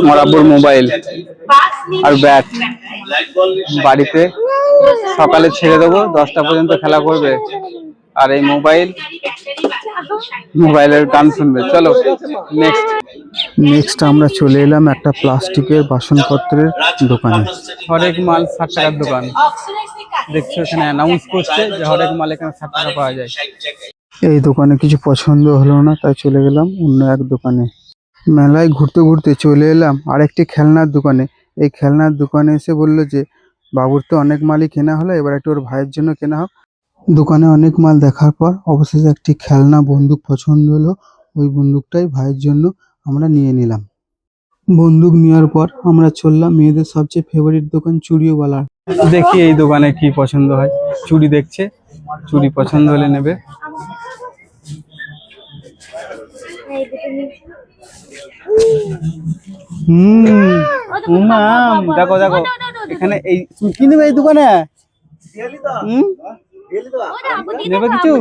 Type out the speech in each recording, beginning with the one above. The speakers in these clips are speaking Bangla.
আমার আব্বুর মোবাইল আর ব্যাট বাড়িতে সকালে ছেড়ে দেবো, 10টা পর্যন্ত খেলা করবে। আর এই মোবাইলের গান শুনবে। চলো নেক্সট আমরা চলে এলাম একটা প্লাস্টিকের বাসনপত্রের দোকানে। হরেক মাল 60 টাকার দোকান। দেখছো এখানে অ্যানাউন্স করছে যে হরেক মাল এখানে 60 টাকা পাওয়া যায়। এই দোকানে কিছু পছন্দ হলো না, তাই চলে গেলাম অন্য এক দোকানে। মেলায় ঘুরতে ঘুরতে চলে এলাম আরেকটি খেলনার দোকানে। এই খেলনার দোকানে এসে বললো যে বাবুর তো অনেক মালই কেনা হলো, এবার একটু ওর ভাইয়ের জন্য কেনা হোক। দোকানে অনেক মাল দেখার পর অবশেষে একটি খেলনা বন্দুক পছন্দ হলো। ওই বন্দুকটাই ভাইয়ের জন্য আমরা নিয়ে নিলাম। বন্দুক নেওয়ার পর আমরা চললাম মেয়েদের সবচেয়ে ফেভারিট দোকান চুড়িওয়ালার। দেখি এই দোকানে কি পছন্দ হয়। চুড়ি দেখছে, চুড়ি পছন্দ হলে নেবে। দেখো দেখো এখানে এই তুমি কি নেবে এই দোকানে? নেবে কিছু?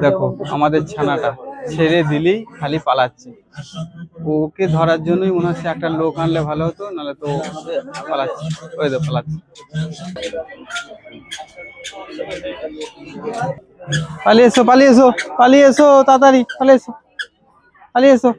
দেখো আমাদের ছানাটা ছেড়ে দিলেই খালি পালাচ্ছে। ওকে ধরার জন্যই মনে হচ্ছে একটা লোক আনলে ভালো হতো, নাহলে তো পালাচ্ছে। ওই তো পালাচ্ছে। পালিয়ে এসো, পালিয়ে এসো, পালিয়ে এসো, তাড়াতাড়ি পালিয়ে এসো, পালিয়ে এসো।